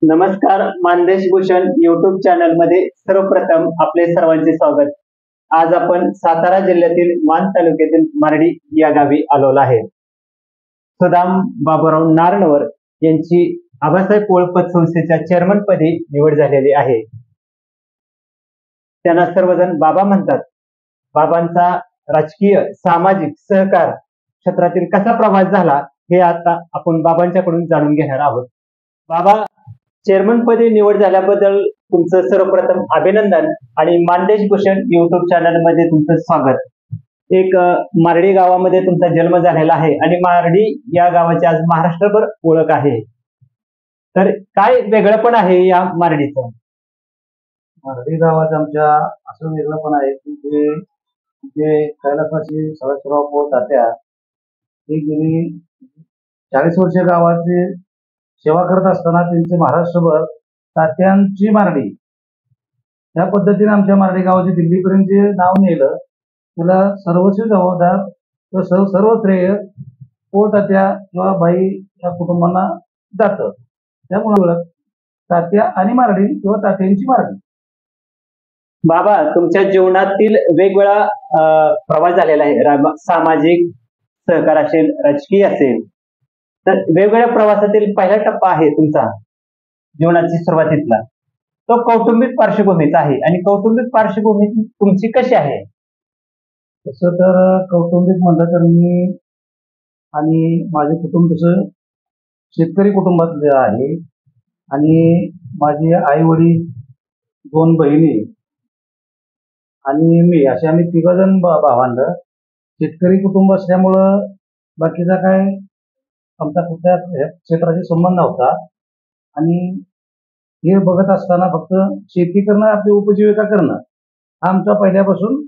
नमस्कार. Mandesh Bhushan YouTube channel मध्ये सर्वप्रथम आपले सर्वांचे स्वागत. आज आपण सातारा जिल्ह्यातील मान तालुक्यातील मारडी या गावी आलो आहे. सुदाम बाबूराव नारनवर यांची आबासाहेब पोळ पतसंस्थेच्या चेअरमन पदी निवड झालेली आहे. त्यांना सर्वजण बाबा म्हणतात. बाबांचा राजकीय सामाजिक सहकार क्षेत्रातील कसा प्रवास झाला हे आता आपण बाबांच्याकडून जाणून घेणार आहोत. बाबा, चेअरमन पदी निवड झाल्याबद्दल तुमचं सर्वप्रथम अभिनंदन आणि मानदेश भूषण युट्यूब चॅनल मध्ये तुमचं स्वागत. एक मारडी गावामध्ये तुमचा जन्म झालेला आहे आणि मारडी या गावाची आज महाराष्ट्रभर ओळख आहे. तर काय वेगळं पण आहे या मारडीचं? मारडी गावात आमच्या असं वेगळं पण आहे की जे कैलासवासी सदाशिवराव पोळ तात्या ते गेली 40 वर्ष गावाचे सेवा करत असताना त्यांचे महाराष्ट्रभर तात्यांची मारडी या पद्धतीने आमच्या मारडी गावाचे दिल्लीपर्यंत जे नाव नेलं त्याला सर्वस्वी जबाबदार व सर्व श्रेय पोळ तात्या किंवा बाई या कुटुंबांना जातं. त्यामुळे तात्या आणि मारडी किंवा तात्यांची मारडी. बाबा, तुमच्या जीवनातील वेगवेगळा प्रवास झालेला आहे. सामाजिक सहकार असेल, राजकीय असेल, तर वेगवेगळ्या प्रवासातील पहिला टप्पा आहे तुमचा जीवनाची सुरुवातीतला, तो कौटुंबिक पार्श्वभूमीचा आहे. आणि कौटुंबिक पार्श्वभूमी तुमची कशी आहे? तसं तर कौटुंबिक म्हणलं तर मी आणि माझे कुटुंब तसं शेतकरी कुटुंबातले आहे आणि माझे आई वडील, 2 बहिणी आणि मी असे आम्ही 3 जण भावंड. शेतकरी कुटुंब असल्यामुळं बाकीचा काय आमचा कुठल्या क्षेत्राशी संबंध नव्हता आणि हे बघत असताना फक्त शेती करणं, आपली उपजीविका करणं हा आमचा पहिल्यापासून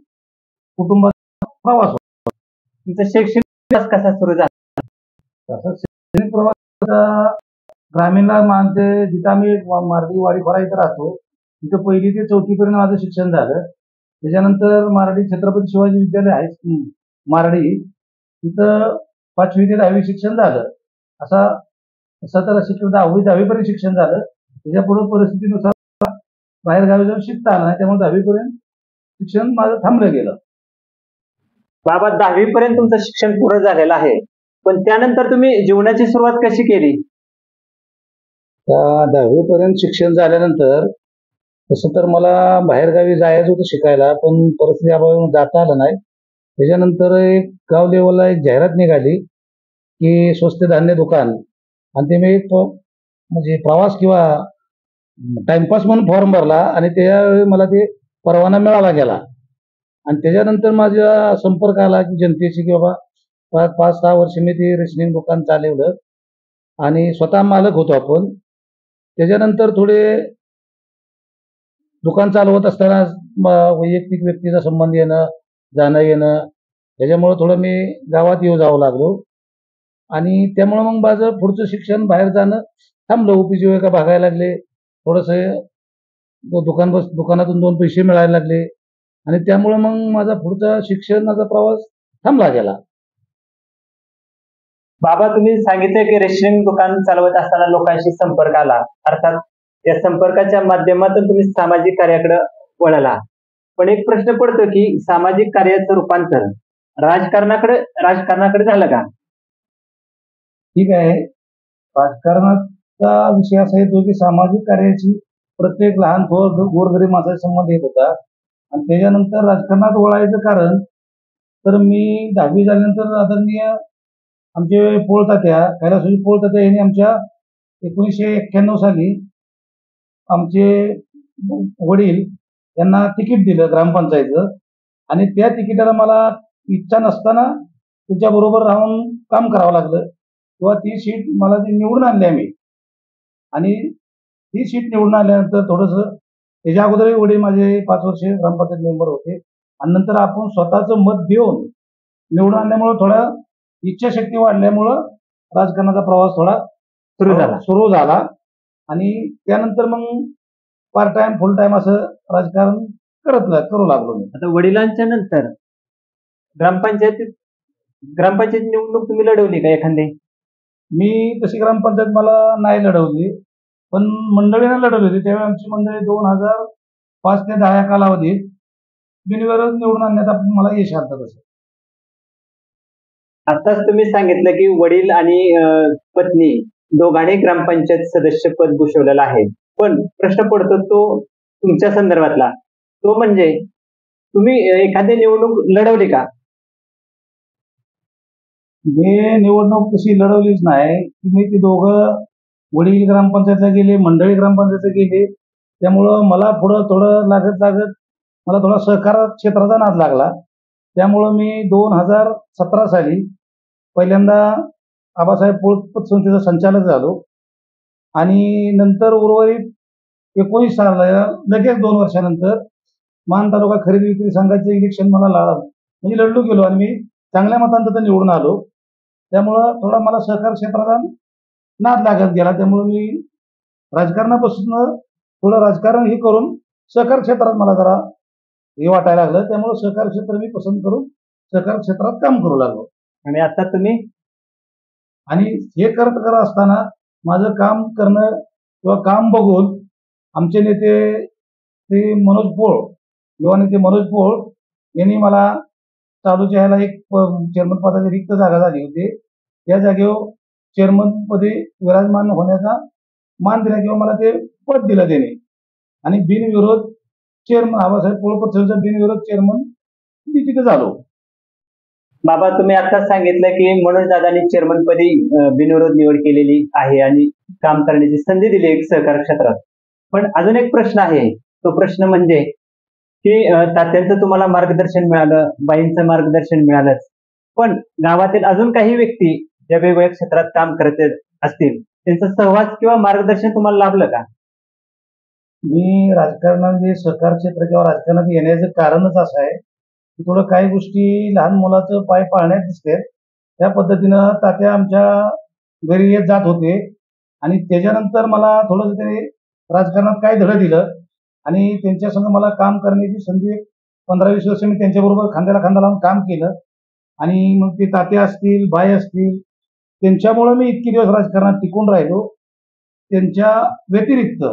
कुटुंबाचा प्रवास होता. तुमचा शैक्षणिक प्रवास कसा सुरू झाला? तसं शैक्षणिक प्रवास ग्रामीणला मानते जिथं आम्ही मारडी वाडीखोरा इथं राहतो तिथं 1ली ते 4थी पर्यंत माझं शिक्षण झालं. त्याच्यानंतर मारडी छत्रपती शिवाजी विद्यालय आहे मारडी, तिथं 5वी ते 10वी शिक्षण झालं. असं तर शिक्षण 10वी पर्यंत शिक्षण झालं. त्याच्या पुढे परिस्थितीनुसार बाहेर गावी जाऊन शिकता आलं नाही, त्यामुळे 10वी पर्यंत शिक्षण माझं थांबलं गेलं. बाबा, 10वी पर्यंत तुमचं शिक्षण पूर्ण झालेलं आहे, पण त्यानंतर तुम्ही जीवनाची सुरुवात कशी केली? 10वी पर्यंत शिक्षण झाल्यानंतर तसं तर मला बाहेरगावी जायचं होतं शिकायला, पण परिस्थिती अभावी जाता आलं नाही. त्याच्यानंतर एक गाव लेवलला एक जाहिरात निघाली की स्वस्त धान्य दुकान, आणि ते मी एक म्हणजे प्रवास किंवा टाइमपास म्हणून फॉर्म भरला आणि त्यावेळी मला ते परवाना मिळाला गेला. आणि त्याच्यानंतर माझ्या संपर्क आला की जनतेची की बाबा 5-6 वर्ष मी ते रेशनिंग दुकान चालवलं आणि स्वतः मालक होतो आपण. त्याच्यानंतर थोडे दुकान चालवत असताना वैयक्तिक व्यक्तीचा संबंध येणं जाणं येणं त्याच्यामुळं थोडं मी गावात येऊ जावं लागलो आणि त्यामुळं मग माझं पुढचं शिक्षण बाहेर जाणं थांबलं. उपजीविका भागायला लागले, थोडंसं दुकानातून 2 पैसे मिळायला लागले आणि त्यामुळं मग माझा पुढचा शिक्षणाचा प्रवास थांबला गेला. बाबा, तुम्ही सांगितलं की रेशनिंग दुकान चालवत असताना लोकांशी संपर्क आला, अर्थात या संपर्काच्या माध्यमातून तुम्ही सामाजिक कार्याकडे वळाला. पण एक प्रश्न पडतो की सामाजिक कार्याचं रूपांतर राजकारणाकडे झालं का? ठीक आहे, राजकारणाचा विषय असा येतो की सामाजिक कार्याची प्रत्येक लहान थोर गोरगरीब माणसाचा संबंध येत होता. आणि त्याच्यानंतर राजकारणात वळायचं कारण तर मी 10वी झाल्यानंतर आदरणीय आमचे पोळ तात्या कैलासवासी पोळ तात्या यांनी आमच्या 1991 साली आमचे वडील यांना तिकीट दिलं ग्रामपंचायतचं आणि त्या तिकिटाला मला इच्छा नसताना त्याच्याबरोबर राहून काम करावं लागलं किंवा ती सीट मला ती निवडून आणली आम्ही. आणि ती सीट निवडून आल्यानंतर थोडंसं त्याच्या अगोदरही वडील माझे 5 वर्ष ग्रामपंचायत मेंबर होते आणि नंतर आपण स्वतःचं मत देऊन निवडून आणल्यामुळं थोडा इच्छाशक्ती वाढल्यामुळं राजकारणाचा प्रवास थोडा सुरू झाला आणि त्यानंतर मग पार्ट टाइम फुल टाइम असं राजकारण करू लागलो मी. आता वडिलांच्या नंतर ग्रामपंचायत निवडणूक तुम्ही लढवली का एखादी? मी तशी ग्रामपंचायत मला नाही लढवली, पण मंडळीने लढवली होती. त्यावेळी आमची मंडळी 2005 ते 10 या कालावधीत बिनविरोध निवडून आणण्यात मला यश आलं तसं. आताच तुम्ही सांगितलं की वडील आणि पत्नी दोघांनी ग्रामपंचायत सदस्य पद भूषवलेलं आहे. पण प्रश्न पडतो तो तुमच्या संदर्भातला. तो म्हणजे तुम्ही एखादी निवडणूक लढवली का? मी निवडणूक तशी लढवलीच नाही. तुम्ही ती दोघं वडील ग्रामपंचायतला गेले, मंडळी ग्रामपंचायतला गेले. त्यामुळं मला पुढं थोडं लागत लागत मला थोडा सहकार क्षेत्राचा नाद लागला. त्यामुळं मी 2017 साली पहिल्यांदा आबासाहेब पोळ पतसंस्थेचा संचालक झालो आणि नंतर उर्वरित 19 साला लगेच 2 वर्षानंतर मान तालुका खरेदी विक्री संघाचे इलेक्शन मला म्हणजे लढलो गेलो आणि मी चांगल्या मतांत निवडून आलो. त्यामुळं थोडा मला सहकार क्षेत्राचा नाद लागत गेला. त्यामुळे मी राजकारणापासून थोडं राजकारण हे करून सहकार क्षेत्रात मला जरा हे वाटायला लागलं. त्यामुळे सहकार क्षेत्र मी पसंत करून सहकार क्षेत्रात काम करू लागलो. आणि आता तुम्ही आणि हे करत असताना माझं काम करणं किंवा काम बघून आमचे नेते ते मनोज पोळ, युवा नेते मनोज पोळ यांनी मला चालूच्या ह्याला एक चेअरमन पदाची रिक्त जागा झाली होती. त्या जागेवर चेअरमन पदी विराजमान होण्याचा मान दिला किंवा मला ते पद दिलं त्याने आणि बिनविरोध चेअरमन आबासाहेब पोळ पतसंस्थेचा बिनविरोध चेअरमन मी तिथे झालो. बाबा तुम्ही आता सांगितलं की मनोज दादांनी चेअरमन पदी बिनविरोध निवड केलेली आहे आणि काम करण्याची संधी दिली एक सहकार क्षेत्रात. पण अजून एक प्रश्न आहे. तो प्रश्न म्हणजे की तात्यांचं तुम्हाला मार्गदर्शन मिळालं, बाईंचं मार्गदर्शन मिळालंच, पण गावातील अजून काही व्यक्ती ज्या वेगवेगळ्या क्षेत्रात काम करत असतील त्यांचा सहवास किंवा मार्गदर्शन तुम्हाला लाभलं का? मी राजकारणामध्ये सहकार क्षेत्र किंवा राजकारणात येण्याचं कारणच असं आहे की थोडं काही गोष्टी लहान मुलाचं पाय पाळण्यात दिसते. त्या पद्धतीनं तात्या आमच्या घरी येत जात होते आणि त्याच्यानंतर मला थोडंसं त्यांनी राजकारणात काय धडं दिलं आणि त्यांच्या संग मला काम करण्याची संधी 15-20 वर्ष मी त्यांच्याबरोबर खांद्याला खांदा लावून काम केलं आणि मग ते तात्या असतील, बाई असतील, त्यांच्यामुळं मी इतके दिवस राजकारणात टिकून राहिलो. त्यांच्या व्यतिरिक्त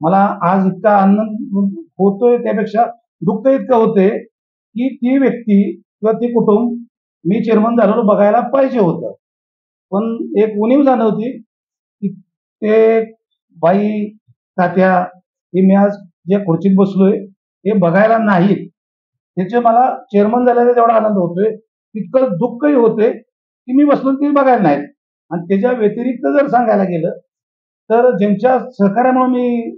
मला आज इतका आनंद होतोय, त्यापेक्षा दुःख इतकं होते की ती व्यक्ती किंवा ती कुटुंब मी चेअरमन झालेलो बघायला पाहिजे होतं. पण एक उणीव जाणवती की ते बाई, तात्या हे मी आज ज्या खुर्चीत बसलोय हे बघायला नाहीत. त्याचे मला चेअरमन झाल्याचा जेवढा आनंद होतोय तितकं दुःखही होते की मी बसलो ते बघायला नाहीत. आणि त्याच्या व्यतिरिक्त जर सांगायला गेलं तर ज्यांच्या सहकार्यामुळे मी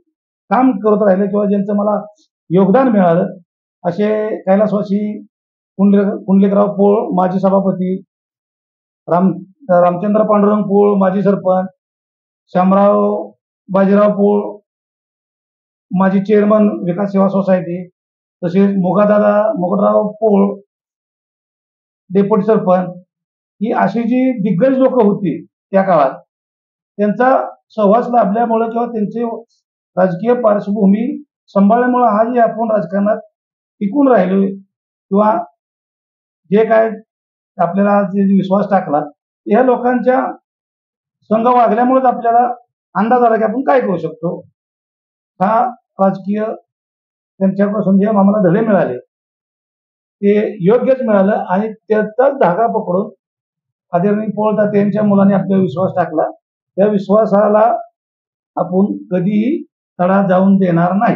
काम करत राहिले किंवा ज्यांचं मला योगदान मिळालं असे कैलासवासी कुंडलिकराव पोळ माजी सभापती, रामचंद्र पांडुरंग पोळ माजी सरपंच, शामराव बाजीराव पोळ माजी चेअरमन विकास सेवा सोसायटी, तसेच मुगटराव पोळ डेप्युटी सरपंच, ही अशी जी दिग्गज लोक होती त्या काळात त्यांचा सहवास लाभल्यामुळे किंवा त्यांचे राजकीय पार्श्वभूमी सांभाळल्यामुळे आजही आपण राजकारणात टिकून राहिलो किंवा जे काय आपल्याला जे विश्वास टाकला या लोकांच्या संघ वागल्यामुळेच आपल्याला अंदाज आला की आपण काय करू शकतो. हा राजकीय त्यांच्यापासून जे आम्हाला धडे मिळाले ते योग्यच मिळालं आणि त्याचाच धागा पकडून आदरणीय पोळ तात्यांच्या मुलांनी आपल्याला विश्वास टाकला. त्या विश्वासाला आपण कधीही तडा जाऊन देणार नाही.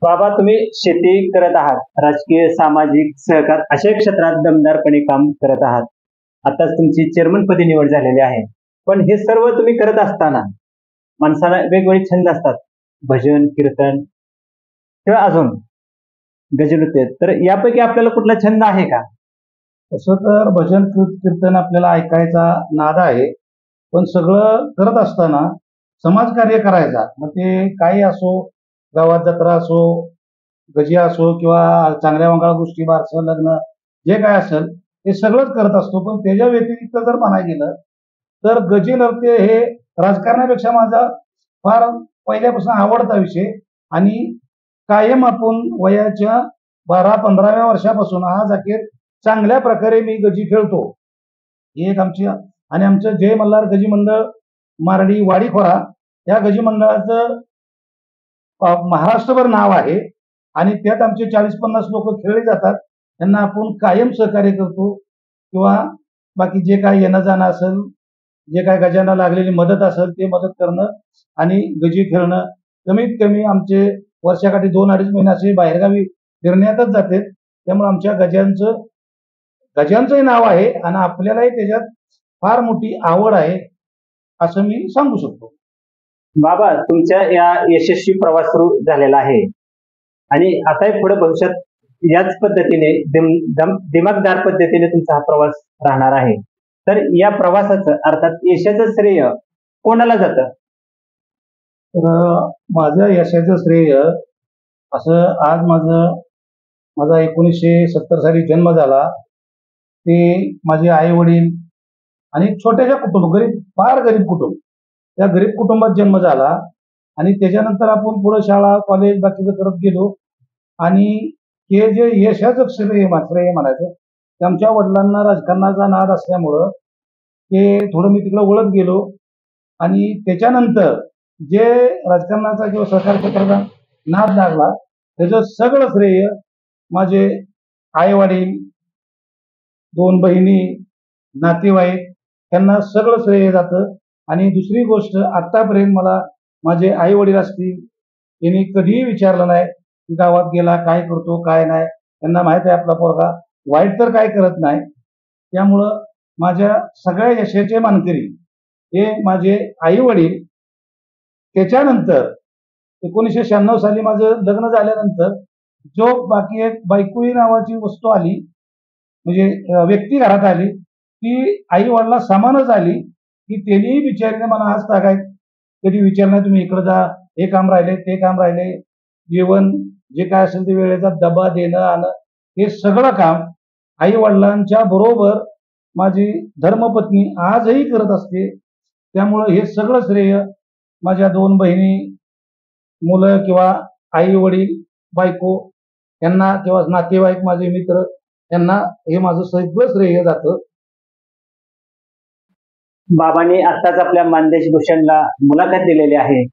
बाबा तुम्ही शेती करत आहात, राजकीय, सामाजिक, सहकार अशा क्षेत्रात दमदारपणे काम करत आहात. आताच तुमची चेअरमन पदी निवड झालेली आहे. पण हे सर्व तुम्ही करत असताना माणसाला वेगवेगळे छंद असतात, भजन, कीर्तन किंवा अजून गजनृत्य. तर यापैकी आपल्याला कुठला छंद आहे का? तसं तर भजन कीर्तन आपल्याला ऐकायचा नाद आहे, पण सगळं करत असताना समाजकार्य करायचा, मग ते काही असो, गावात जत्रा असो, गजी असो किंवा चांगल्या वांगळ्या गोष्टी, बारसं, लग्न जे काय असेल ते सगळंच करत असतो. पण त्याच्या व्यतिरिक्त जर म्हणायला गेलं तर गजी नृत्य हे राजकारणापेक्षा माझा फार पहिल्यापासून आवडता विषय आणि कायम आपण वयाच्या 12-15व्या वर्षापासून आज अखेर चांगल्या प्रकारे मी गजी खेळतो. ही एक आमची आणि आमचं जय मल्हार गजी मंडळ मारडी वाडीखोरा या गजी मंडळाचं महाराष्ट्रभर नाव आहे आणि त्यात आमचे 40-50 लोक खेळले जातात. त्यांना आपण कायम सहकार्य करतो किंवा बाकी जे काय येणं जाणं असेल, जे काय गजांना लागलेली मदत असेल ते मदत करणं आणि गजी खेळणं. कमीत कमी आमचे वर्षाकाठी 2-2.5 महिन्याचे बाहेरगावी फिरण्यातच जाते. त्यामुळे आमच्या गजांचंही नाव आहे आणि आपल्यालाही त्याच्यात फार मोठी आवड आहे असं मी सांगू शकतो. बाबा, तुमच्या या यशस्वी प्रवास सुरू झालेला आहे आणि आताही पुढे भविष्यात याच पद्धतीने दिमागदार पद्धतीने तुमचा हा प्रवास राहणार आहे. तर या प्रवासाचं अर्थात यशाचं श्रेय कोणाला जातं? तर माझ्या यशाचं श्रेय असं, आज माझा 1970 साली जन्म झाला. ते माझे आई वडील आणि छोट्याशा कुटुंब, फार गरीब कुटुंब, त्या गरीब कुटुंबात जन्म झाला आणि त्याच्यानंतर आपण पुढे शाळा कॉलेज बाकीचं करत गेलो आणि हे जे यशाचं श्रेय म्हणायचं ते आमच्या वडिलांना राजकारणाचा नाद असल्यामुळं ते थोडं मी तिकडं वळत गेलो आणि त्याच्यानंतर जे राजकारणाचा किंवा सहकार क्षेत्राचा नाद लागला त्याचं सगळं श्रेय माझे आई वडील, 2 बहिणी, नातेवाईक यांना सगळं श्रेय जातं. आणि दुसरी गोष्ट, आतापर्यंत मला माझे आई वडील असतील यांनी कधीही विचारलं नाही की गावात गेला काय करतो काय नाही. त्यांना माहित आहे आपला पोरगा वाईट तर काय करत नाही. त्यामुळं माझ्या सगळ्या यशाचे मानकरी हे माझे आई वडील. त्याच्यानंतर 1996 साली माझं लग्न झाल्यानंतर जो बाकी एक बायकोई नावाची वस्तू आली, म्हणजे व्यक्ती घरात आली, ती आई वडिला समानच आली की त्यांनी बिचारीने मला आज तागायत कधी विचारणार तुम्ही इकडे जा, हे काम राहिले ते काम राहिले, जेवण जे काय असेल ते वेळेचा डबा देणं आणणं हे सगळं काम आई वडिलांच्या बरोबर माझी धर्मपत्नी आजही करत असते. त्यामुळं हे सगळं श्रेय माझ्या 2 बहिणी, मुलं किंवा आई वडील, बायको यांना किंवा नातेवाईक माझे मित्र यांना हे माझं सगळं श्रेय जातं. बाबांनी आत्ताच आपल्या मानदेश भूषणला मुलाखत दिलेली आहे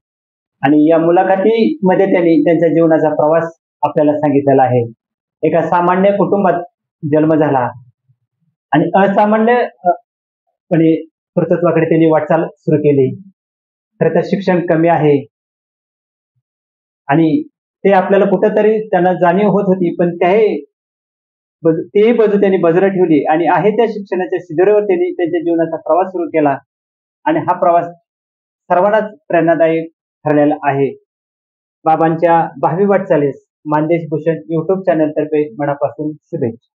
आणि या मुलाखतीमध्ये त्यांनी त्यांच्या जीवनाचा प्रवास आपल्याला सांगितलेला आहे. एका सामान्य कुटुंबात जन्म झाला आणि असामान्यपणे कर्तृत्वाकडे त्यांनी वाटचाल सुरू केली. खरं तर शिक्षण कमी आहे आणि ते आपल्याला कुठंतरी त्यांना जाणीव होत होती, पण तेही बाजू त्यांनी बाजूला ठेवली आणि आहे त्या शिक्षणाच्या शिदोरीवर त्यांनी त्यांच्या जीवनाचा प्रवास सुरू केला आणि हा प्रवास सर्वांनाच प्रेरणादायी ठरलेला आहे. बाबांच्या भावी वाटचालीस मानदेश भूषण YouTube चॅनल तर्फे मनापासून शुभेच्छा.